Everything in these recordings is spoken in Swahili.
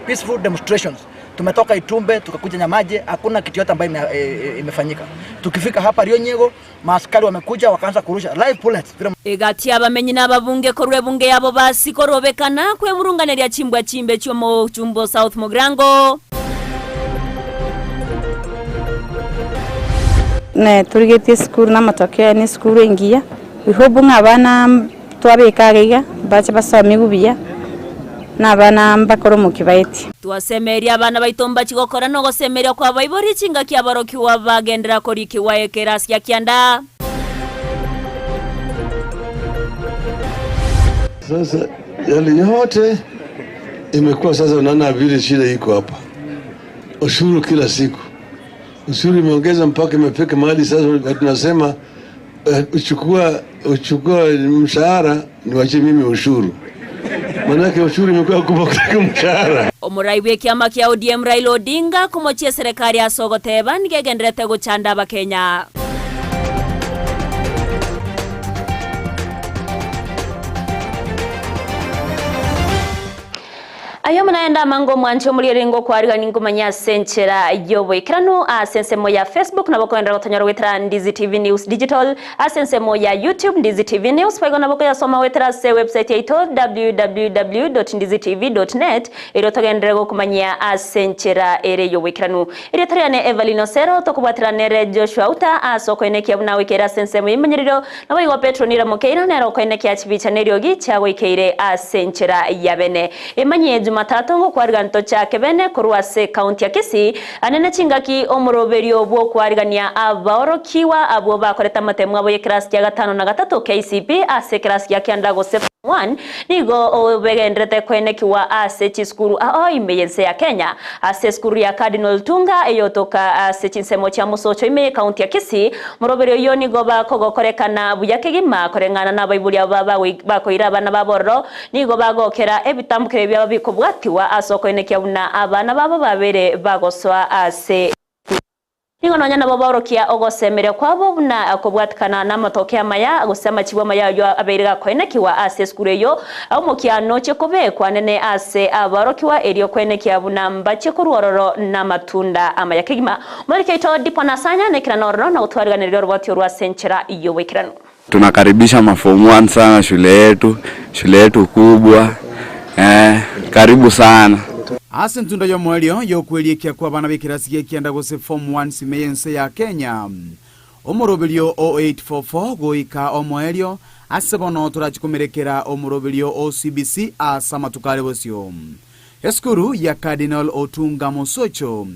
peaceful demonstrations. Tumetoka Itumbe tukakuja Nyamaje, hakuna kitu yote ambayo imefanyika. Tukifika hapa Rionyego, maaskari wamekuja wakaanza kurusha live bullets. Egati abamenyi n'ababunge korwe bunge yabo basi korobekana kwe burunganira chimbwa chimbe cyo mu Chumbo South Mogrango. Ne turigete skuru na matokeo ni skuru ingia. Bihobu ngabana twabekagega bache basome gubiya. Nabana mbakoro mukibaiti. Tuasemeria abana baitomba chigokora no gosemeria kwa baibori chinga kya baroki wa bagendera kori kiwaekera sya kyanda. Sasa yale yote imekuwa sasa unaona vile shida iko hapa. Ushuru kila siku. Ushuru imeongeza mpaka imefika mahali sasa tunasema uchukua mshahara niwache mimi ushuru. Manake ushuru imekuwa kubwa kuliko mshahara. Omuraiwe kiama kya ODM Raila Odinga kumochia serikali ya Sogoteba nigegenderete guchanda abakenya. Ayo mnaenda mango mwancho mulirengo kwariga ningumanya senchera yobo ikrano asensemo ya Facebook na bokwenda gutonyora wetera Ndizi TV News Digital asensemo ya YouTube Ndizi TV News faigo na bokoya soma wetera se website yaito www.ndizitv.net iro togendere kumanya asenchera ere yobo ikrano ire tariane EVERLYNE OSERO tokubwatira nere Joshua AUTA asoko eneki abuna wikera sensemo imanyiriro na boigo Petra nira Mokeira nero ko eneki achibicha neriogi chago ikeire asenchera yabene EMANYIE JUMATATO ngo kwariganto chake bene kuruase county ya Kisii anene chingaki omuroberio bwo kwarigania abaorokiwa abo bakoreta matemwa abo yekrasi ya 5 na 3 KCP ase krasi ya kyanda go 1 nigo obegendrete kwenekiwa ase chiskuru imeyense ya Kenya ase skuru ya Cardinal Tunga eyotoka ase chinsemo cha musocho ime county ya Kisii muroberio yo nigo bakogokorekana buyakegima korengana na baibuli ababa bakoira abana baboro nigo bagokera ebitambukire byababiko bwatiwa asoko enekia buna abana babo babere bagoswa ase Ningononya na baborokia ogosemere kwabo buna akobwatkana na matokea maya gusema chibwa maya yo aberega kwenekiwa ase skureyo au mokiano chekobekwa nene ase abarokiwa eriyo kwenekia buna mbache kuruororo na matunda amaya kigima mwereke ito dipona sanya nekira nororo na utwariganiriro rwatyo rwa senchera iyo wekirano. Tunakaribisha mafomu 1 sana shule yetu kubwa. Karibu sana. Ase ntunda yo mwelio yo kweliekia kwa bana bekirasi yekienda gose form 1 simeyense ya Kenya. Omurobelio 0844 goika omwelio ase bono turachikomerekera omurobelio OCBC asama tukale bosyo. Eskuru ya Cardinal Otunga Mosocho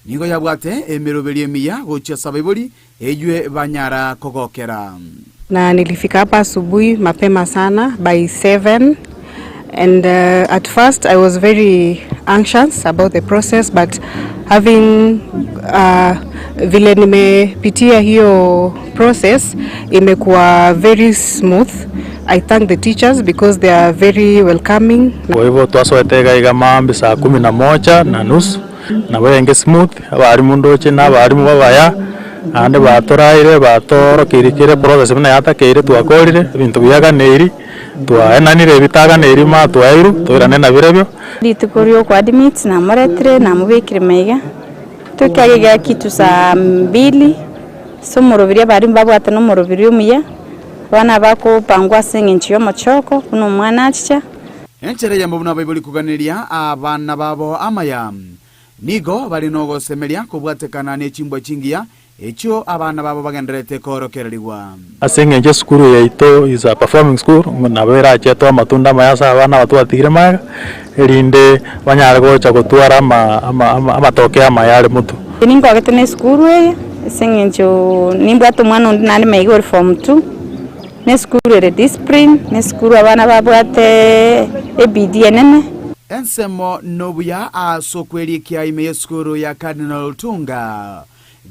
nigo yabwate emerobelio miya gocha sabaiboli ejwe banyara kogokera. Na nilifika hapa asubuhi mapema sana by 7. And at first I was very anxious about the process, but having vile nimepitia hiyo process imekuwa very smooth. I thank the teachers because they are very welcoming. Kwa hivyo twaswetega igama saa 11:30 na wenge smooth abarimu ndoche na abarimu babaya ande batoraire batorokirikire process bina yatakeire twakorire bintu byaganeri twaenanire bitaga nerima twairu twirane na birebyo litukorio kwa admit na moretre na mubikire mega tukagega kitu saa 2 so morobiria bari mbabwata no morobirio muya bana bako pangwa sengenchiyo machoko kuno mwana achicha enchere yambo buna baibuli kuganiria abana babo amaya nigo bali no gosemeria kubwatekana ne chimbwa chingia echo abana babo bagenderete korokererwa asengenje skuru yaito is a performing school na bera cheto matunda mayasa abana batwatigire maga erinde banyara gocha gutwara amatokea mayare mutu ningo agetene skuru sengenjo nimbwato mwana nani maigor form 2 ne skuru re discipline ne skuru abana babwate ebdnn ensemo nobuya asokweli kia ime skuru ya Cardinal Tunga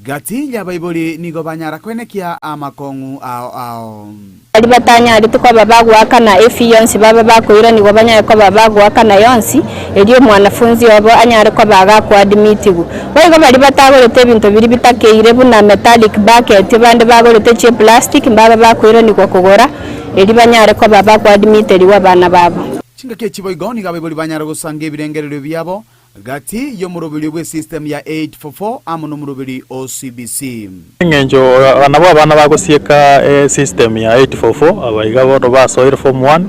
gati ya baibuli nigo banyara kwenekia amakongu ao ali batanya ali tukwa babagu akana efiyonsi baba bakoira nigo banyara kwa babagu akana yonsi eliyo mwanafunzi wabo anyara kwa baga kwa admitigu wego bali batagorete ebintu biri bitakeire buna metallic bucket bande bagorete che plastic baba bakoira nigo kugora eli banyara kwa baba kwa admiteri wa bana babo chinga ke chiboigoni ga baibuli banyara gusanga ebirengerero byabo gati y'omuroberi gwe system ya 844 amo n'omuroberi OCBC ngenjo nabo abana bagosieka system ya 844 abaiga bono basoire form 1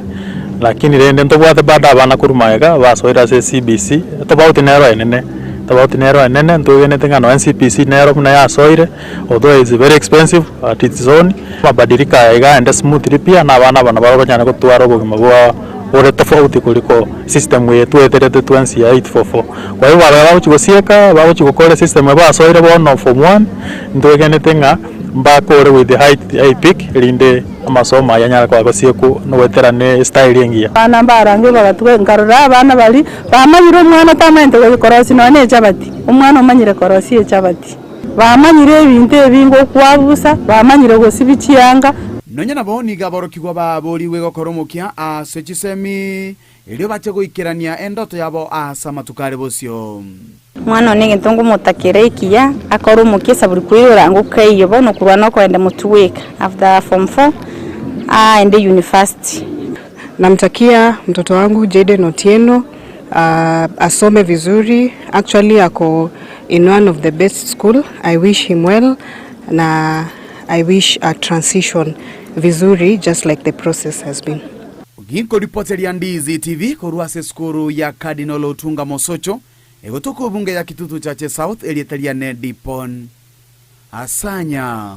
lakini rende ntobwate bada abana kurumaega basoira se CBC tobauti nero enene ntugenete ngano NCPC nero muna yasoire although it's very expensive at its own mabadiliko iga ende smoothly pia na abana barobanyana gutwara obugima bwa ore tofauti kuliko system yetu eterete twensi ya 844 kwa hivyo babachigosieka babachigokora system basoire bono form 1 ntugenete nga mbakore with the high peak rinde amasoma yanyara kwa gosieku no weterane style yengia bana barange bagatwe ngarura abana bali bamanyire umwana tamante ko korosi none chabati umwana umanyire korosi e chabati bamanyire ibintu ebingo kwabusa bamanyire gosibichiyanga nonya nabo nigaborokigwa baboriwe gokoromokia asechisemi ilio bache goikerania endoto yabo asamatukare bosio mwana nige ntongo mutakire ikiya akoromokia saburi kuyura ngukeyo bono kurwana kwenda mutuweka after form 4 ende university. Namtakia mtoto wangu Jaden Otieno asome vizuri. Actually ako in one of the best school. I wish him well na I wish a transition vizuri just like the process has been. Ginko reporter ya Ndizi TV koruase skuru ya Cardinal Otunga Mosocho egotoko bunge ya Kitutu Chache South elietalia Nedipon Asanya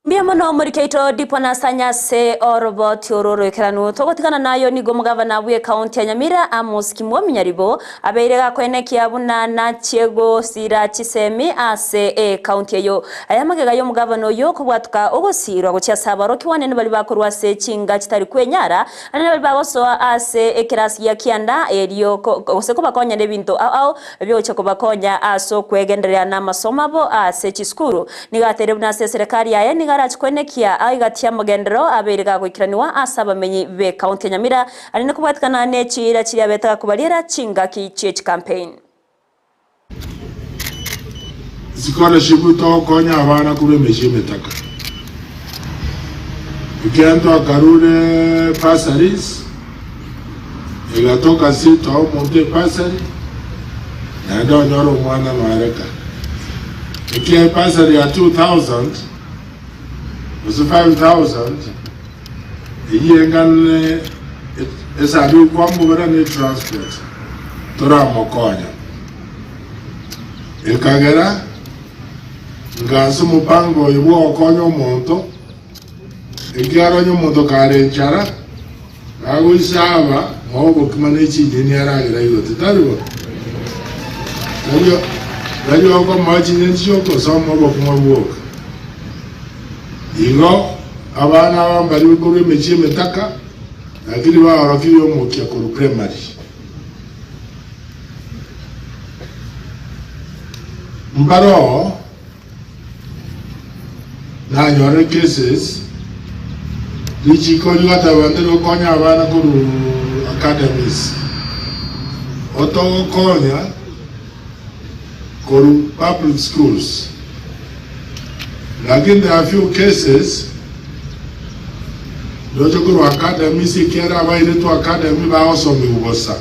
Biamono murikeito dipona sanya se orobo tiororo ekeranu togotikana nayo nigo mugavana bwe county ya Nyamira Amos Kimwa Minyaribo abeirega kwenekia buna na Chiego Sira Chisemi ase county yo ayamagega yo mugavana yo kubwatuka ogosirwa gocha sabaro kiwanene bali bakorwa se chinga kitari kwenyara anene bali bagosoa ase ekirasi ya kianda eriyo gose kubakonya nebintu au byoche kubakonya aso kwegenderea na masomabo ase chiskuru nigatere buna se serikali ya kwenekia aigatia mugendero aberega gwikiraniwa asabamenyi be county Nyamira arine kubwatikana nechira kiri abetaka kubalira chinga ki church campaign scholarship to konya abana kure meshimetaka ikianto akarure passaries igatoka sito au monte passary na ndo nyoro mwana mareka ikia passary ya 2000 was 5,000 yengane esabi kwa mbura ni transport tora mokonya ekagera ngaso mupango ibo okonyo monto ekiaro nyo monto kare nchara ago isaba mobo kimane chini aragira yote taribo radio ko machi nchio ko somo bo kumwoka Igo abana bambari bikore mechi metaka akiri ba arokiri yo mukia ko primary mbaro na nyore cases lichi ko liwata bandero konya abana ko academies oto konya ko public schools. Again, there are a few cases. Dojo kuru academy si kera ba ile to academy ba also mi ubosa.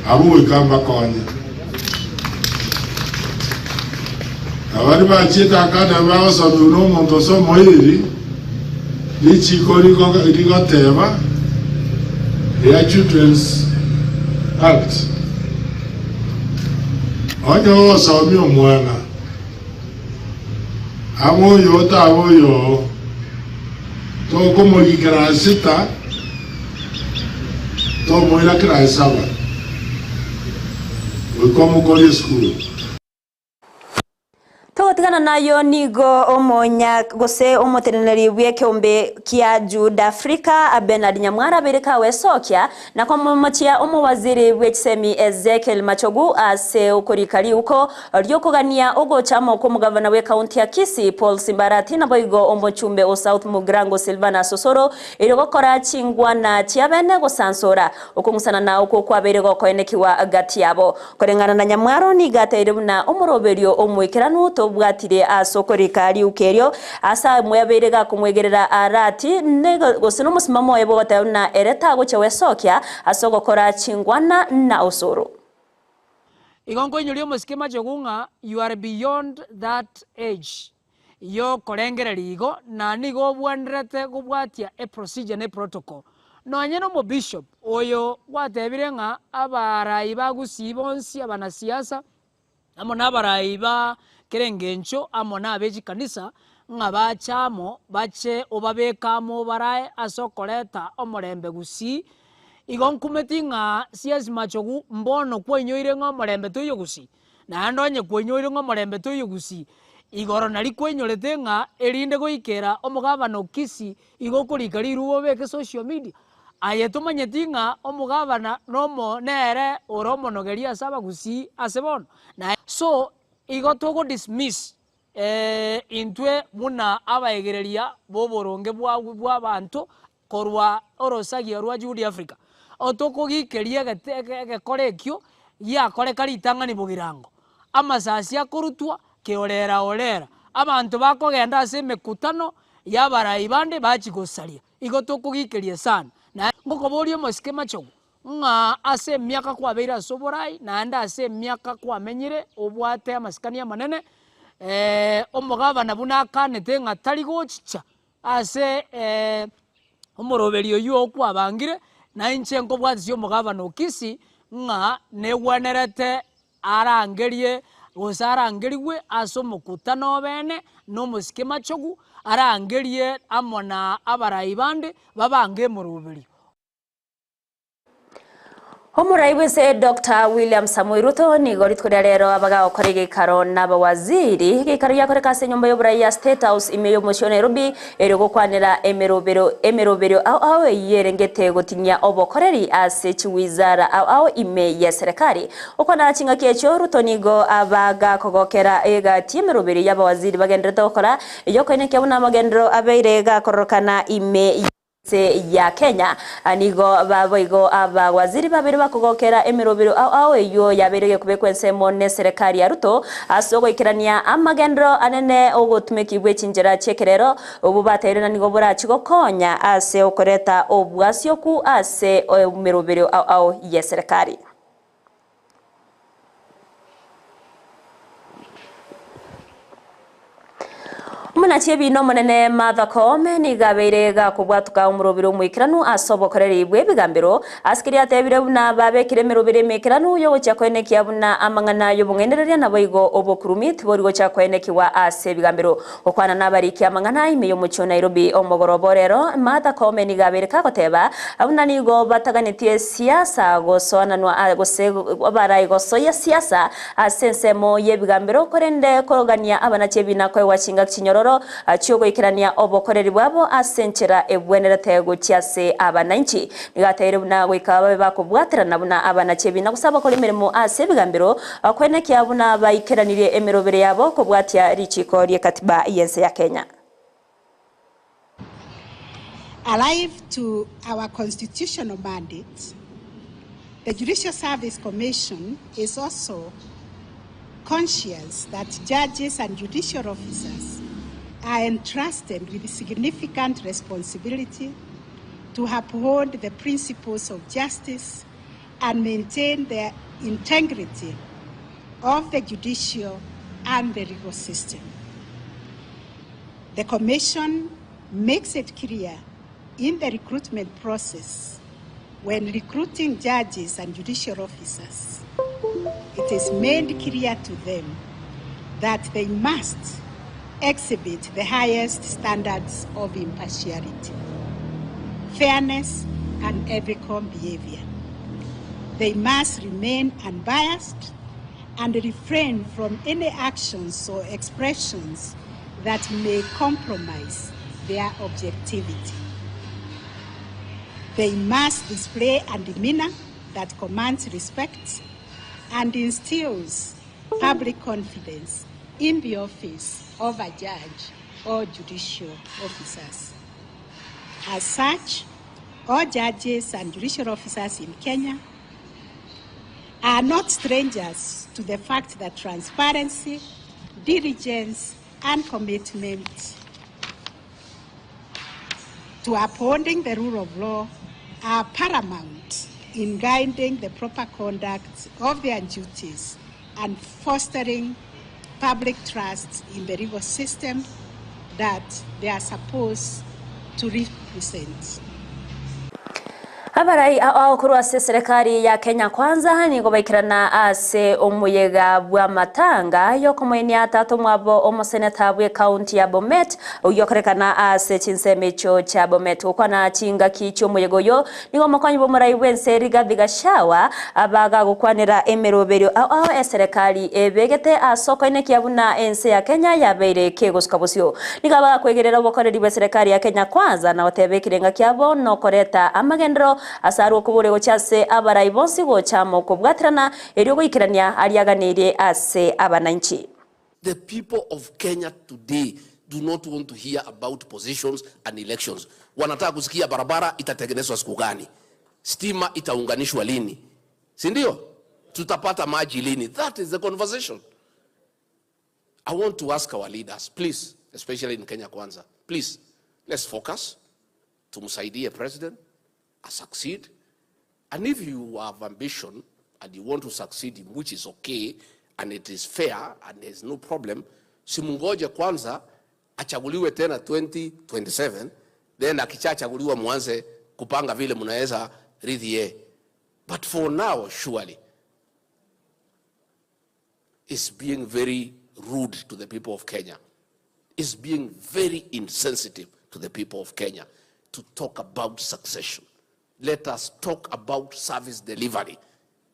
Abu ikamba konya. Awari ba chita academy ba also mi no monto so moiri. Lichi kori ko irigo tema. Ya Children's Act. Onyo so mi omwana. Amoyo ta amoyo to como ligrasita to moira krasaba we como college school Togotikana nayo nigo omonya gose omoteneri bweke ombe kia Juda Afrika Bernard Nyamwara bereka wesokia na kwa machia omowaziri bwekisemi Ezekiel Machogu ase ukorikali uko ryokogania ogo chamo ko mugavana we county ya Kisii Paul Simbarati na boigo ombochumbe o South Mugrango Silvana Sosoro irogokora chingwa na chiabene go sansora okungusana na uko kwa berego koenekiwa gati yabo korengana na Nyamwaro ni gateire na omoroberio omwikiranu to babwatire asokorikari ukerio asa mwebirega kumwegerera arati nego gosino musimamo yebo batayuna ereta gochewe sokya asogokora chingwana na osoro igongo nyuri musikema jogunga you are beyond that age yo korengera ligo na nigo bwanrete gubwatia a procedure ne protocol no nyeno mo bishop oyo watebire nga abarai ba Gusii bonsi abana siasa amo nabarai ba kerengencho amo nabeji kanisa nga bachamo bache obabekamo barae asokoleta omorembe Gusii igon kumeti nga siasi machogu mbono kwenyoire nga omorembe toyo Gusii na ndonye kwenyoire nga omorembe toyo Gusii igoro nari kwenyorete nga erinde goikera omugabano Kisii igokorika rirubo beke social media ayetumanyeti nga omugabana nomo nere oromonogeria saba Gusii asebono na so igotogo dismiss intwe muna abaegereria boboronge bwa bantu korwa orosagia rwa Judi Africa otokogikeria gekorekyo yakore karitangani bugirango amasasi akorutwa keorera abantu bakogenda ase mekutano yabarai bande bachigosaria igotokogikeria sana na ngokoborio mosikema chogo nga ase miaka kwa beira soborai na anda ase miaka kwa menyire obwate amasikania manene omugabana buna kanete nga tari gochicha ase omoroberio yo kwa bangire na inchenko bwatsi omugabana Kisii nga negwanerete arangerie gosarangeriwe aso mukutano bene no musikema chogu arangerie amona abarai bande babange moroberio Homuraiwe se Dr. William Samoei Ruto ni goritkoria rero abaga okorege karo n'abawaziri gikaro yakoreka se nyumba y'oburayi ya State House imeyo motion Nairobi ero gokwanira emerobero aho yerengete gotinya obokoreri ase chiwizara aho ime ya serikali okwana chinga kecho Ruto nigo abaga kogokera ega tiemerobero y'abawaziri bagendera okora iyo kwene kyabuna magendero abeirega korokana ime ya Kenya anigo baboigo abawaziri babiri bakogokera emerobero aho iyo yabereye kubekwensemo ne serikali ya Ruto asogo ikirania amagendro anene ogotumekibwe chinjera chekerero obu baterena nigo burachigo konya ase okoreta obwasyo ku ase emerobero aho ya serikali Munatie bino monene mathakome ni gabeirega kubwatuka umurobiro mwikiranu asobokoreribwe bigambiro askiri atebire buna babekire merobire mekiranu yo chakwene kyabuna amangana yo bungendereria naboigo obokurumit borigo chakwene kiwa ase bigambiro okwana nabariki amangana imeyo mucho Nairobi omogoroborero mathakome ni gabereka koteba abuna nigo bataganitie siasa gosoananwa gose barai gosoya siasa asensemo ye bigambiro korende korogania abana chebina kwe wachinga chinyoro achiogo ikirania obokoreri bwabo asenchera ebwenerete gochiase abananchi nigatere buna gwikaba bakubwaterana buna abanachebina gusaba kole mirimo ase bigambiro akwene kyabuna baikeranire emerobere yabo kubwatia richiko rie katiba yense ya Kenya. Alive to our constitutional mandate, the Judicial Service Commission is also conscious that judges and judicial officers are entrusted with significant responsibility to uphold the principles of justice and maintain the integrity of the judicial and the legal system. The Commission makes it clear in the recruitment process when recruiting judges and judicial officers, it is made clear to them that they must exhibit the highest standards of impartiality, fairness, and ethical behavior. They must remain unbiased and refrain from any actions or expressions that may compromise their objectivity. They must display a demeanor that commands respect and instills public confidence in the office of a judge or judicial officers. As such, all judges and judicial officers in Kenya are not strangers to the fact that transparency, diligence, and commitment to upholding the rule of law are paramount in guiding the proper conduct of their duties and fostering public trust in the legal system that they are supposed to represent. Abarai aokuru ase serikali ya Kenya Kwanza ni gobaikirana ase omuyega bwa matanga yokomoini atatu mwabo omoseneta bwe county ya Bomet uyokorekana ase chinsemecho cha Bomet ukwana chinga kicho omuyego yo nigo mokonyi bomurai wense Rigathi Gachagua abaga gukwanira emeroberio serikali ebegete asoko ine kiabuna ense ya Kenya yabeire kegoskabosyo nigabaga kwegerera obokoreri bwe serikali ya Kenya Kwanza na otebekirenga kiabo no koreta amagendero asaru kubure chase abarai bonsi go chamo kubwatrana eryo goikirania aliaganire ase abananchi. The people of Kenya today do not want to hear about positions and elections. Wanataka kusikia barabara itatengenezwa siku gani, stima itaunganishwa lini, si ndio? Tutapata maji lini? That is the conversation. I want to ask our leaders, please, especially in Kenya Kwanza, please, let's focus. Tumsaidie president succeed, and if you have ambition and you want to succeed, which is okay and it is fair and there's no problem, simungoje kwanza achaguliwe tena 2027, then akichachaguliwa mwanze kupanga vile mnaweza ridhie. But for now, surely it's being very rude to the people of Kenya. It's being very insensitive to the people of Kenya to talk about succession. Let us talk about service delivery.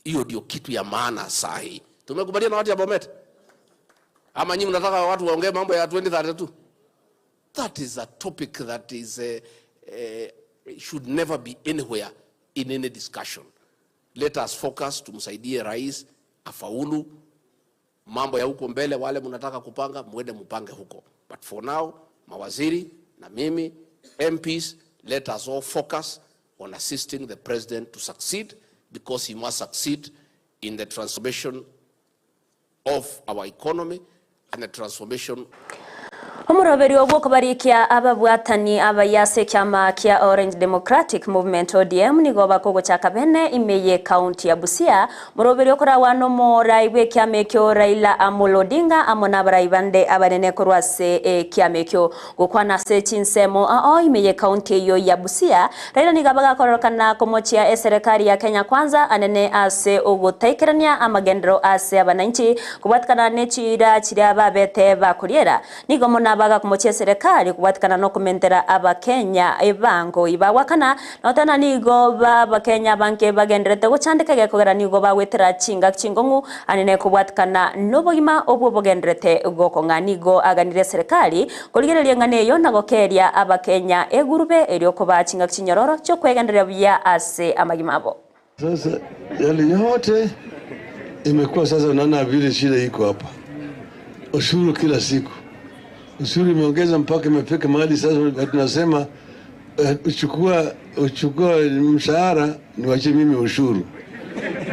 Hiyo ndio kitu ya maana sahi. Tumekubaliana na watu ya Bomet? Ama nyinyi mnataka watu waongee mambo ya 2032? That is a topic that is should never be anywhere in any discussion. Let us focus, tumsaidie rais afaulu. Mambo ya huko mbele wale mnataka kupanga muende mpange huko. But for now, mawaziri na mimi MPs, let us all focus on assisting the president to succeed, because he must succeed in the transformation of our economy and the transformation. Omuroberi obwoko barikia ababwatani abayase kyama kya Orange Democratic Movement ODM nigo bakogo chakabene imeye county ya Busia muroberi okora wano moraibwe kyamekyo Raila Amolo Odinga amona baraibande abanene korwase kyamekyo gukwana se chinsemo imeye county yo ya Busia Raila nigabaga korokana komochia serikali ya Kenya Kwanza anene ase ogotaikerania amagendro ase abananchi kubatkana nechira chiraba bete bakuriera nigo mona baga kumochia serikali kubatikana no kumentera abakenya ebango ibawakana notana nigo bakenya banke bagendrete guchandika gekogera nigo bawetera chinga chingongu anene kubatikana nobogima obwo bogendrete gokonga nigo aganire serikali kuligereria nganeyo nagokeria abakenya egurube eryo kuba chinga chinyororo cyo kwegenderea bya ase amagimabo. Sasa yale yote imekuwa sasa unaona vile shida iko hapa. Ushuru kila siku. Ushuru imeongeza mpaka imefika mahali sasa tunasema uchukua mshahara niwache mimi ushuru.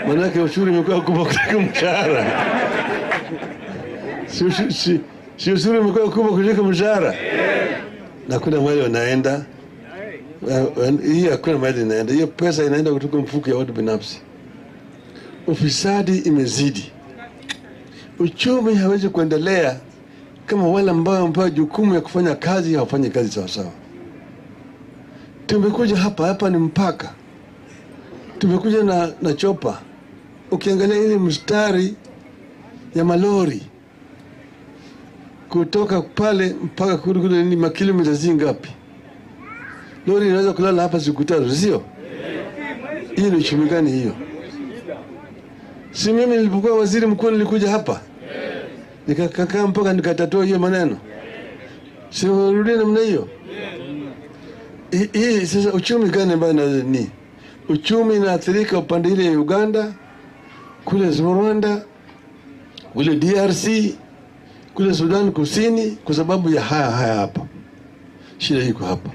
Maana ushuru imekuwa kubwa kuliko mshahara. Si ushuru imekuwa kubwa kuliko mshahara. Na kuna mahali wanaenda. Hii hakuna mahali inaenda. Hiyo pesa inaenda kutoka mfuko ya watu binafsi. Ufisadi imezidi. Uchumi hawezi kuendelea kama wale ambao wamepewa jukumu ya kufanya kazi hawafanyi kazi sawa sawa. Tumekuja hapa ni mpaka. Tumekuja na chopa. Ukiangalia ile mstari ya malori kutoka pale mpaka kule ni makilomita zingapi? Lori inaweza kulala hapa siku 3, sio? Hiyo ni uchumi gani hiyo? Si mimi nilipokuwa waziri mkuu nilikuja hapa. Nikakaa mpaka nikatatua hiyo maneno. Si urudie namna hiyo. Hii sasa uchumi gani ambao ni? Uchumi inaathirika upande ile ya Uganda, kule Rwanda, kule DRC, kule Sudan Kusini kwa sababu ya haya hapa. Shida iko hapa.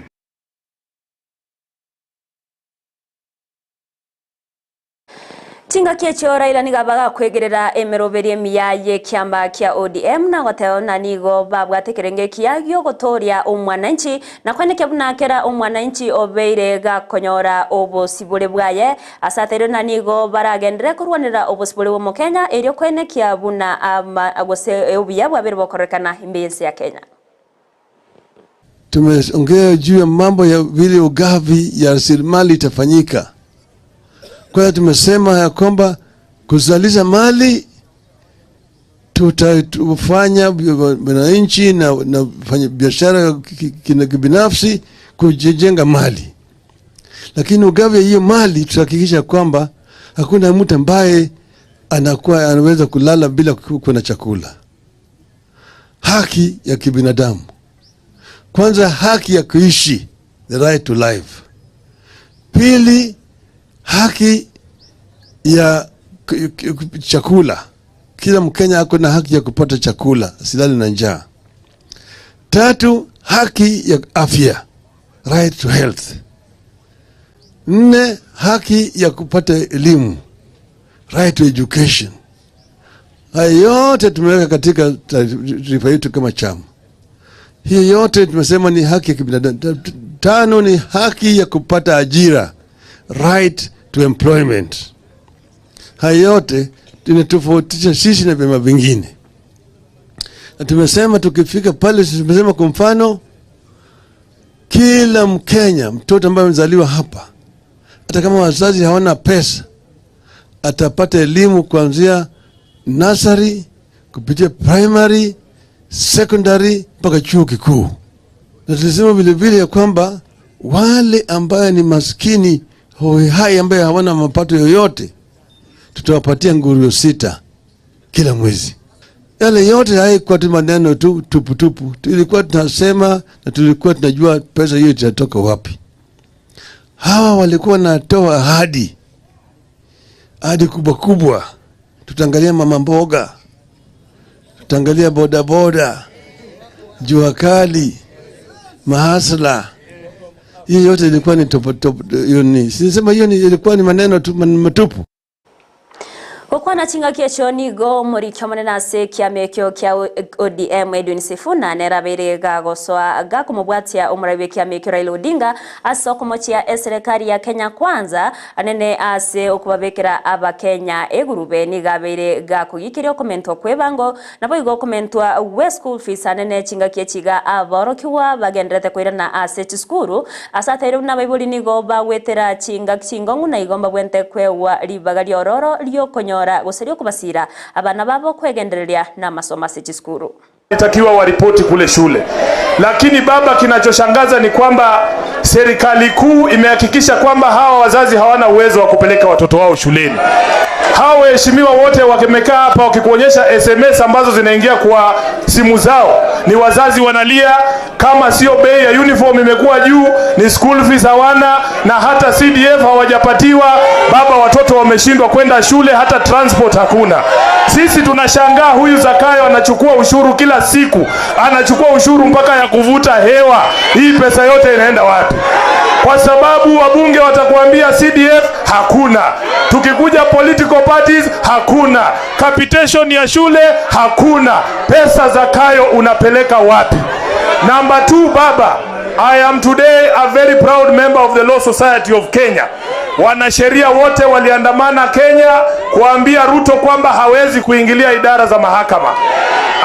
Tinga kiecho Raila nigabaga kwegerera emeroberie miyaye kiamba kia ODM na goteona nigo babwatekerenge kiagyo gotoria omwananchi na kweneke bunakera omwananchi obeire gakonyora obosibule bwaye asatero na nigo baragendere kurwanira obosibule bwo Kenya eryo kwenekia buna agose obuya bwabere bokorekana imbensi ya Kenya. Tumeongea juu ya mambo ya vile ugavi ya rasilimali itafanyika. Kwa hiyo tumesema ya kwamba kuzalisha mali tutafanya wananchi na fanya biashara binafsi kujenga mali. Lakini ugavi hiyo mali tutahakikisha kwamba hakuna mtu ambaye anaweza kulala bila kuwa na chakula. Haki ya kibinadamu. Kwanza haki ya kuishi, the right to life. Pili, haki ya chakula. Kila Mkenya ako na haki ya kupata chakula, asilale na njaa. Tatu, haki ya afya, right to health. Nne, haki ya kupata elimu, right to education. Hayo yote tumeweka katika taarifa yetu kama chama. Hiyo yote tumesema ni haki ya kibinadamu. Tano ni haki ya kupata ajira, right to employment. Hayo yote tunatofautisha sisi na vyama vingine. Na tumesema tukifika pale, tumesema kwa mfano kila Mkenya, mtoto ambaye amezaliwa hapa, hata kama wazazi hawana pesa, atapata elimu kuanzia nursery kupitia primary, secondary mpaka chuo kikuu. Na tulisema vile vile ya kwamba wale ambaye ni maskini hai ambaye hawana mapato yoyote, tutawapatia nguruwe 6 kila mwezi. Yale yote haikuwa tu maneno tu tupu. Tulikuwa tunasema na tulikuwa tunajua pesa hiyo itatoka wapi. Hawa walikuwa natoa ahadi kubwa. Tutaangalia mama mboga, tutaangalia bodaboda, jua kali, mahasla. Hiyo yote ilikuwa ni sinisema hiyo ilikuwa ni maneno matupu. Kwa na chinga kiecho nigo muri kyamone nase kiamekyo kya ODM Edwin Sifuna nerabere gagoswa gakumubwatia umurabe kiamekyo Raila Odinga asokomochia serikali ya Kenya kwanza anene ase okubabekera aba Kenya egurube nigabere gakugikire komento kwebango nabo igo komentwa we school fees anene chinga kiechiga aborokiwa bagendrete koirana ase chiskuru asatero nabaibuli nigo bawetera chinga kingongu na igomba bwente kwewa libagali ororo lyokonyo Goserio kubasira abana babo kwegendereria na masomo sikuru. Itakiwa waripoti kule shule. Lakini baba, kinachoshangaza ni kwamba serikali kuu imehakikisha kwamba hawa wazazi hawana uwezo wa kupeleka watoto wao shuleni. Hawa waheshimiwa wote wakimekaa hapa wakikuonyesha SMS ambazo zinaingia kwa simu zao, ni wazazi wanalia kama sio bei ya uniform imekuwa juu, ni school fees hawana, na hata CDF hawajapatiwa. Baba, watoto wameshindwa kwenda shule, hata transport hakuna. Sisi tunashangaa huyu Zakayo anachukua ushuru kila siku, anachukua ushuru mpaka ya kuvuta hewa. Hii pesa yote inaenda wapi? Kwa sababu wabunge watakuambia CDF hakuna, tukikuja political parties hakuna, capitation ya shule hakuna. Pesa Zakayo unapeleka wapi? Number 2, baba, I am today a very proud member of the Law Society of Kenya. Wanasheria wote waliandamana Kenya kuambia Ruto kwamba hawezi kuingilia idara za mahakama.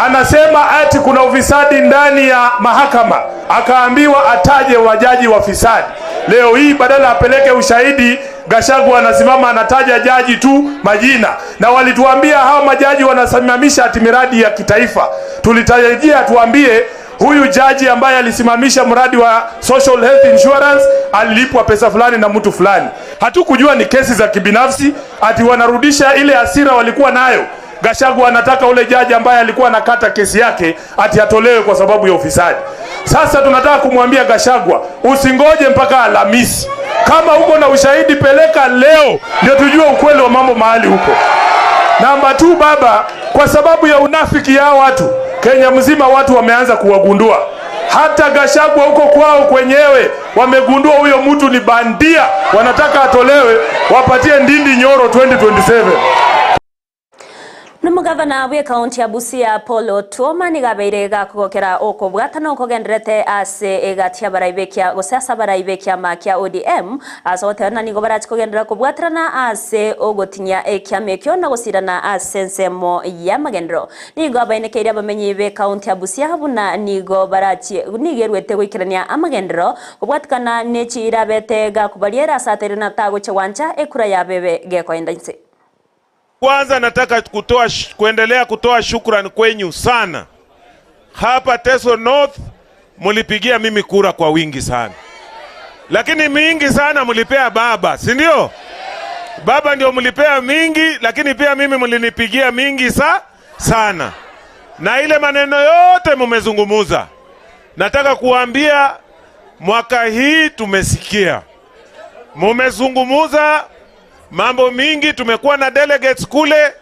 Anasema ati kuna ufisadi ndani ya mahakama, akaambiwa ataje wajaji wafisadi. Leo hii badala apeleke ushahidi, Gachagua anasimama anataja jaji tu majina, na walituambia hao majaji wanasimamisha ati miradi ya kitaifa. Tulitarajia tuambie huyu jaji ambaye alisimamisha mradi wa social health insurance alilipwa pesa fulani na mtu fulani. Hatukujua ni kesi za kibinafsi, ati wanarudisha ile hasira walikuwa nayo. Gachagua anataka ule jaji ambaye alikuwa anakata kesi yake ati atolewe kwa sababu ya ufisadi. Sasa tunataka kumwambia Gachagua, usingoje mpaka Alhamisi. Kama uko na ushahidi peleka leo, ndio tujue ukweli wa mambo mahali huko. Namba 2, baba, kwa sababu ya unafiki ya watu Kenya mzima watu wameanza kuwagundua. Hata Gachagua huko kwao kwenyewe wamegundua huyo mtu ni bandia, wanataka atolewe, wapatie Ndindi Nyoro 2027. Numugavana wa kaunti ya Busia Polo Tuoma ni gabeire gakugokera okobwatana okogenderete ase egatia baraibekia gosasa baraibekia makia ODM asotena nigo barachikogendera kobwatrana ase ogotinya ekiamekyo na gosirana ase nsemo ya magendero nigo abainekeiria bamenyi be kaunti ya Busia habuna nigo barachi nigerwete gwikirania amagendero obwatkana nechi irabete gakubaliera saterina tago chewanja ekura ya bebe gekoendainse. Kwanza nataka kuendelea kutoa shukrani kwenyu sana. Hapa Teso North mulipigia mimi kura kwa wingi sana. Lakini mingi sana mulipea baba, si ndio? Baba ndio mulipea mingi, lakini pia mimi mulinipigia mingi sana. Na ile maneno yote mumezungumuza. Nataka kuambia mwaka hii tumesikia. Mumezungumuza mambo mingi, tumekuwa na delegates kule,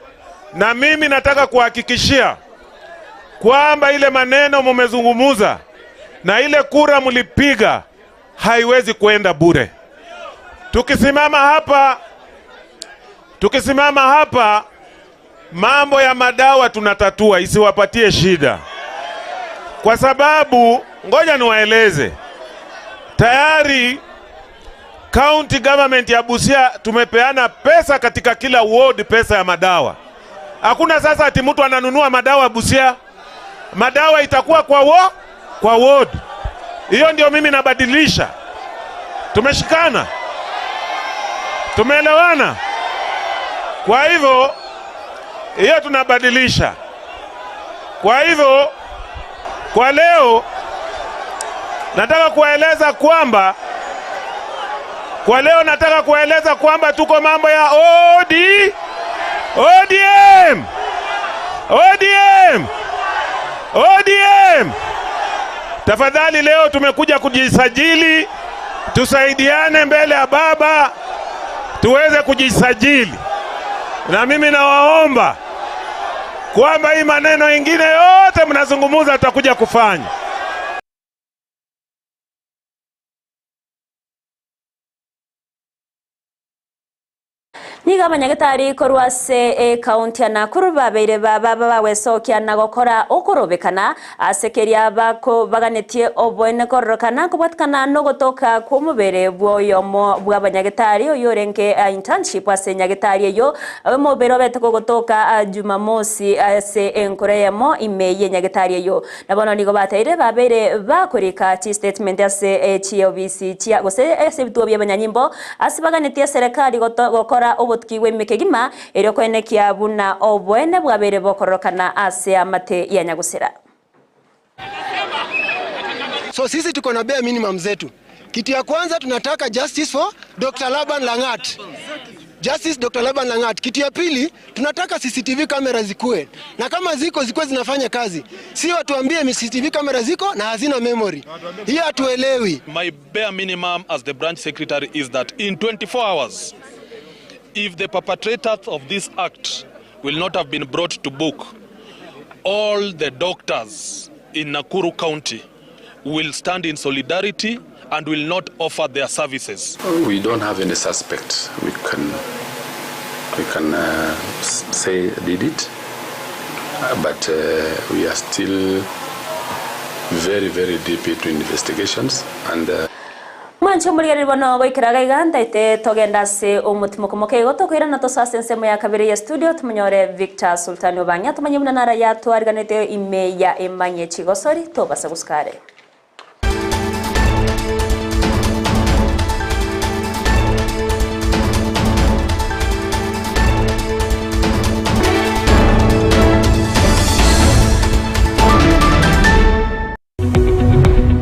na mimi nataka kuhakikishia kwamba ile maneno mumezungumuza na ile kura mulipiga haiwezi kuenda bure. Tukisimama hapa mambo ya madawa tunatatua, isiwapatie shida. Kwa sababu ngoja niwaeleze, tayari county government ya Busia tumepeana pesa katika kila ward, pesa ya madawa. Hakuna sasa ati mtu ananunua madawa Busia. Madawa itakuwa kwa ward. Hiyo ndio mimi nabadilisha. Tumeshikana. Tumeelewana. Kwa hivyo hiyo tunabadilisha. Kwa hivyo kwa leo nataka kueleza kwamba tuko mambo ya ODM. Tafadhali leo tumekuja kujisajili, tusaidiane mbele ya baba tuweze kujisajili. Na mimi nawaomba kwamba hii maneno ingine yote mnazungumuza tutakuja kufanya. Niga abanyagatari korwase kaunti ya Nakuru babeire baba bawesokia na gokora okorobekana asekeria bako baganetie obwene korokana kubwatkana no gotoka kumubere bwoyomo bw'abanyagatari oyorenke internship ase nyagatari yo mobero beteko gotoka Jumamosi ase enkoreyemo imeye nyagatari yo nabono nigo bateire babeire bakorika chi statement ase COBC chia gose ase bituo by'abanyanyimbo ase baganetie serikali gokora obotkiwe mekegima eryo kwenekia buna obwene bwabere bokorokana ase amate ya Nyagusira. So sisi tuko na bare minimum zetu. Kitu ya kwanza tunataka justice for Dr. Laban Langat. Justice Dr. Laban Langat. Kitu ya pili tunataka CCTV kamera zikuwe. Na kama zikuwe zinafanya kazi. Sio watuambie CCTV kamera ziko na hazina memory. Hiyo hatuelewi. My bare minimum as the branch secretary is that in 24 hours if the perpetrators of this act will not have been brought to book, all the doctors in Nakuru County will stand in solidarity and will not offer their services. We don't have any suspect. We can say did it, but we are still very, very deep into investigations and. Mancho muligari bono goikiraga iganda ite togenda se omutimo komokego tokwira na tosase nsemo ya kabiri ya studio tumanyore Victor Sultan Obanya tumanyimuna nara ya twarganete ime ya EMANYIE chigosori tobasa guskare.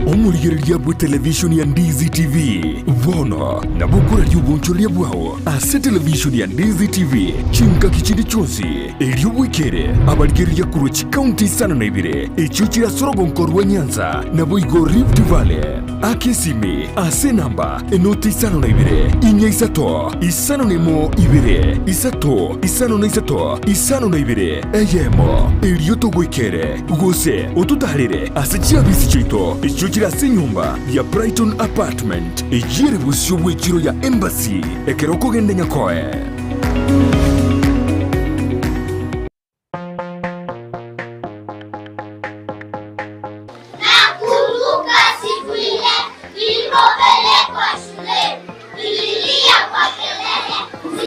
Omurigereria bwa television ya Ndizi TV vono na bukura ry'ubunchoria bwao ase television ya Ndizi TV chinka kichindi chonsi elio wikere abarigereria kurochi county sana na ibire echo kirasorogo nkorwa Nyanza na boigo Rift Valley akesime ase namba enoti isano na ibire inya isato isano nemo ibire isato isano na isato isano na ibire eyemo elio togwikere gose otutarire ase chiabisi chito echo kirase nyumba nyumba ya Brighton Apartment ejire busyo bw'ekiro ya Embassy ekeroko gende nyakoe. Nakumbuka siku ile nilipopelekwa shule, nililia kwa kelele.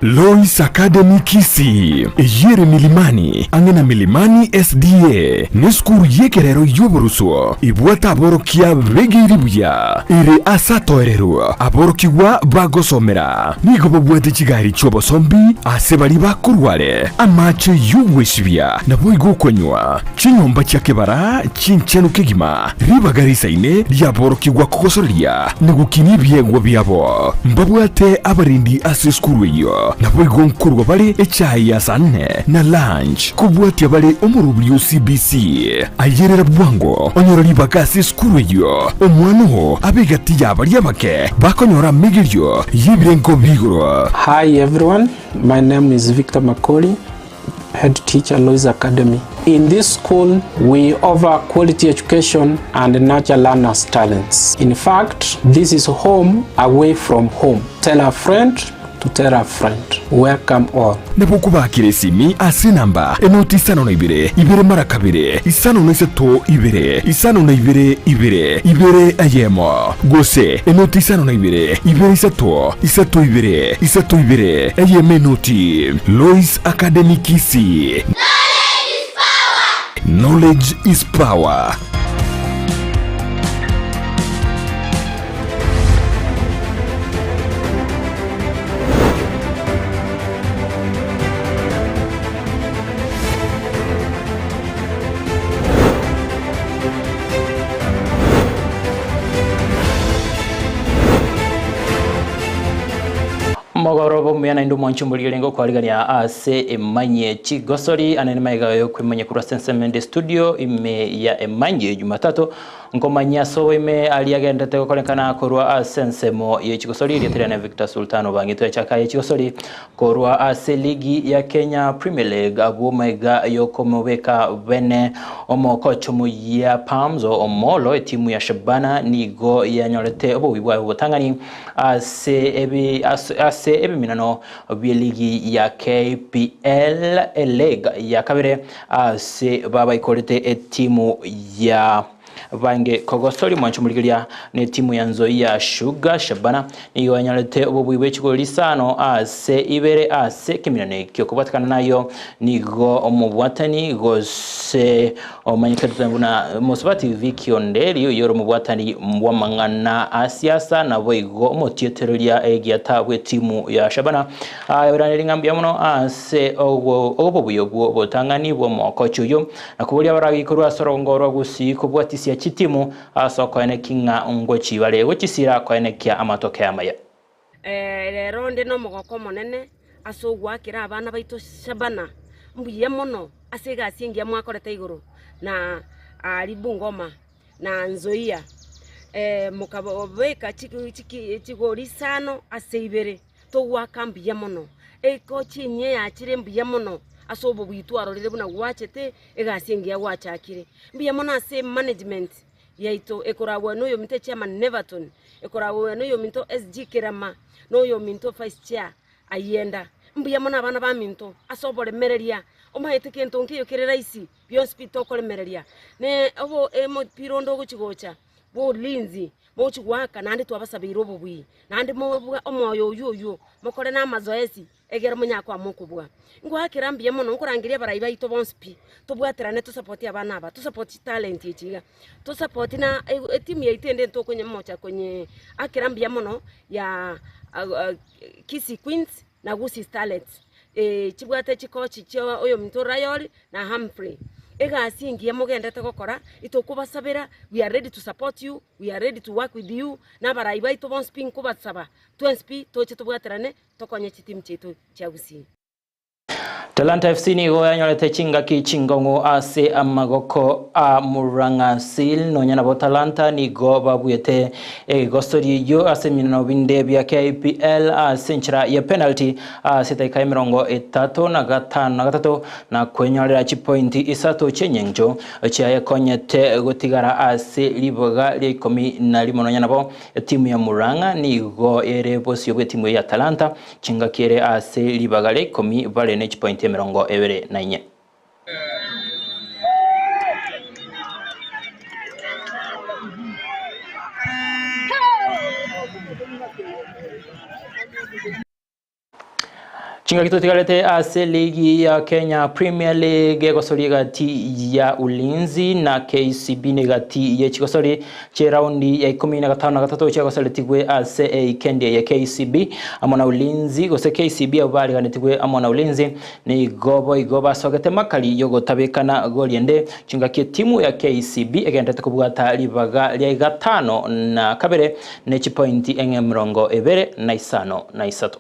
Lois Academy Kisii ejire milimani angena milimani SDA neskuru yekerero yoboruswo ibwata aborokia begiribuya ire asatoerero aborokiwa bagosomera nigo bobwete kigari cyobosombi ase bari bakurware amache yubweshibya nabo igokonywa chinyomba cyakebara chinchenu kegima ribagarisaine ryaborokiwa kogosoria negukini byegwa byabo mbabwate abarindi ase skuru yo nabo igonkurwa bari echai ya sanne na lunch kubwati bari omurubyo CBC ayerera bwango onyorori bakasi skuru yo omwano abigati yabari abake bakonyora migiryo yibirenko bigoro. Hi everyone, my name is Victor Makoli, head teacher Lois Academy. In this school, we offer quality education and nurture learners' talents. In fact, this is home away from home. Tell a friend to tell a friend. Welcome all. Nebukubakire simi ase namba enoti isano na ibere mara kabiri isano na isato isano na ibere ayemo gose enoti isano na ibere isato ibere ayeme noti. Lois Academy Kisii. Knowledge is power. Mogorobo muyana indu mwanchumbuli lengo kwa ligania ase EMANYIE chigosori anene maiga yo kwemanye kura sensemende studio ime ya EMANYIE JUMATATO ngomanya so ime aliagenda teko kolekana korwa asensemo ye chigosori ile na Victor Sultano bangito chaka ye chigosori korwa ase ligi ya Kenya Premier League abu maiga yo komoweka bene omokochomu ya Pamzo omolo timu ya Shabana nigo ya nyorete obo wibwa botangani ase ebe minano ligi ya KPL leg ya kabere ase baba ikolete timu ya Vange kogosori mwanchumuligilia ne timu ya Nzoia Sugar Shabana niyo anyalete obubwiwe chigoli sano ase ibere ase kiminane kyo kubatakana nayo nigo omubwatani gose omanyikatuzanguna Mosbati Vikiondeli yoro mubwatani mwamangana asiasa na boigo omotieterolia egiatabwe timu ya Shabana ayiraniringambya muno ase obubuyo botangani bwo mokocho yo nakubulia baragikorwa sorongoro Gusii kubwatisia chitimu asoko ene kinga ngochi bale gochisira ko ene kya amatoke amaya rero ndi no mogoko monene asogwa kira abana baito Shabana mbuye mono asega asingia mwakorete iguru na ari Bungoma na Nzoia mukabobeka chigori sano aseibere to wakambiye mono eko chinye ya chire mbuye mono asobo bwitwaro rire buna gwachete egasingia gwachakire mbuye mono ase management yaito ekorawo no yo mite chairman Neverton ekorawo no yo minto SG Kerama no yo minto vice chair ayenda mbuye mono abana ba minto asobore mereria omahete kento nkiyo kire raisi byo hospital kole mereria ne obo emo pirondo guchigocha bo linzi mo chigwaka nandi twabasabira obubwi nandi mo omoyo yoyo mokore na mazoezi egera munyakwa mukubwa ngwakira mbiye mono nkurangiria baraiba ito bonspi tubwaterane to support abana aba to support talent yichiga to support na team ya itende to kwenye mocha kwenye akira mbiye mono ya Kisii Queens na Gusii Starlets chibwate chikochi cyo oyo Minto Rayoli na Humphrey egasingiye mugendete gukora itokubasabira. We are ready to support you, we are ready to work with you na baraiba ito bonspi nkubasaba 20 toche tubwaterane tokonye chitim chetu cha Gusii. Talanta FC ni goya nyolete chinga ki chingongo ase amagoko a Murang'a Seal no nyana bo Talanta ni go babuyete gostori yo ase minano binde bya KPL ase nchira ya penalty sita ikai mirongo etatu na gatatu na kwenyolera chi point isato chenyenjo chia konyete gotigara ase liboga lia 11 no nyana bo timu ya Murang'a ni go ere bosio bwe timu ya Talanta chinga kiere ase liboga lia 10 vale ne chi point mirongo ebere na inye. Chinga kitu tigalete ase ligi ya Kenya Premier League gosori gati ya Ulinzi na KCB negati ya chigosori che raundi ya 15 na gatatu cha gosori tigwe ase kendi ya KCB amona Ulinzi gose KCB abali ganetigwe amona Ulinzi ni igoba sogete makali yogo tabekana goliende chinga ki timu ya KCB egenda tukubwata libaga lya 5 na kabere ne chi point enge mirongo ebere na isano na isato.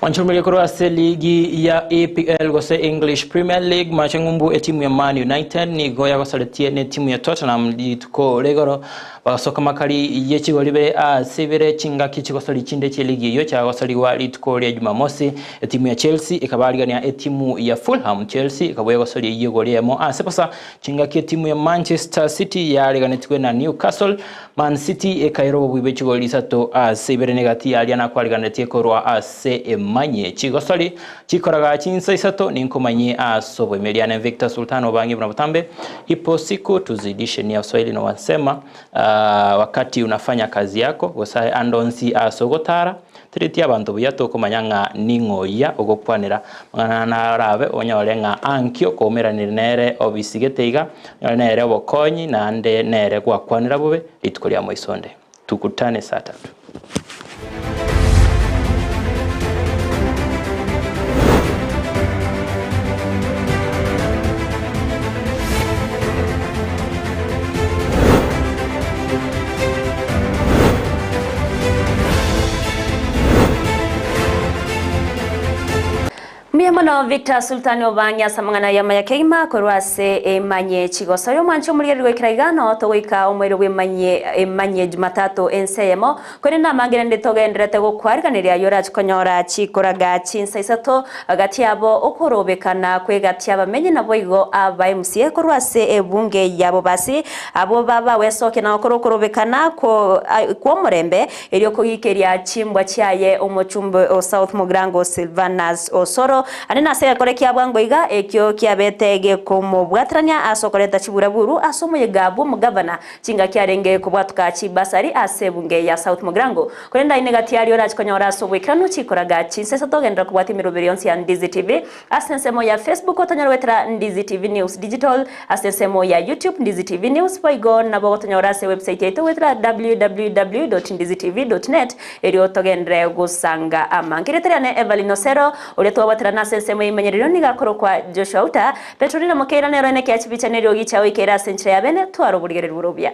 Wanchumile kuro ligi ya EPL gose English Premier League machangumbu timu ya Man United ni goya gosaletie ne timu ya Tottenham lituko legoro basoka makali yechigo libe severe chinga kichigosali chinde che ligi yo cha gosali wa lituko ya Jumamosi timu ya Chelsea ikabaligania timu ya Fulham. Chelsea ikaboya gosali yego lemo sepasa chinga ki timu ya Manchester City ya liganetwe na Newcastle. Man City ikairo bwibe chigo lisato severe negati aliana kwa liganetie korwa EMANYIE chigosali chikoraga chinsa isato ninkomanye asobo Emeliana Victor Sultano bangi bunabutambe ipo siku tuzidishe ni Waswahili na wasema wakati unafanya kazi yako gosaye andonsi asogotara triti abantu buyato komanyanga ningoya ogopwanira mwana narabe onyolenga ankyo komeranire nere obisigeteiga nere obokonyi na ande nere gwakwanira bube litukolia moisonde tukutane saa 3. Miyamono Victor Sultani obanya samangana ya mayakeima korwase EMANYIE chigosoyo mancho mulierwe kiraigano togoika omwero EMANYIE Jumatatu enseyemo korina magerende togendrete gukwarganiria yora chikonyora chikoraga chinsa isato agati abo okorobekana kwegati abamenye nabo igo aba MCA korwase ebunge yabo basi abo baba wesoke na okorobekana ko murembe elio kogikeria chimbwa chiaye omochumbe o South Mugrango Silvanas OSERO anena sega korekia bwango iga ekyo kiabetege kumubwatranya asokoreta chiburaburu asomoyegabo mugavana chinga kyarenge kubwatuka chibasari asebunge ya South Mugrango korenda inegati ari ora chikonyora asobwekano chikoraga chinsesa togendra kubwati mirobirionsi ya Ndizi TV asensemo ya Facebook otonyora wetra Ndizi TV News Digital asensemo ya YouTube Ndizi TV News poigo nabo otonyora se website yetu wetra www.ndizitv.net eri togendre gusanga amangireterane EVERLYNE OSERO uleto watrana sensemo imenyerero nigakoro kwa Joshua AUTA Petra na Mokeira nero ene kya chibicha nero gicha wikera senchre ya bene twaro burigere burobya.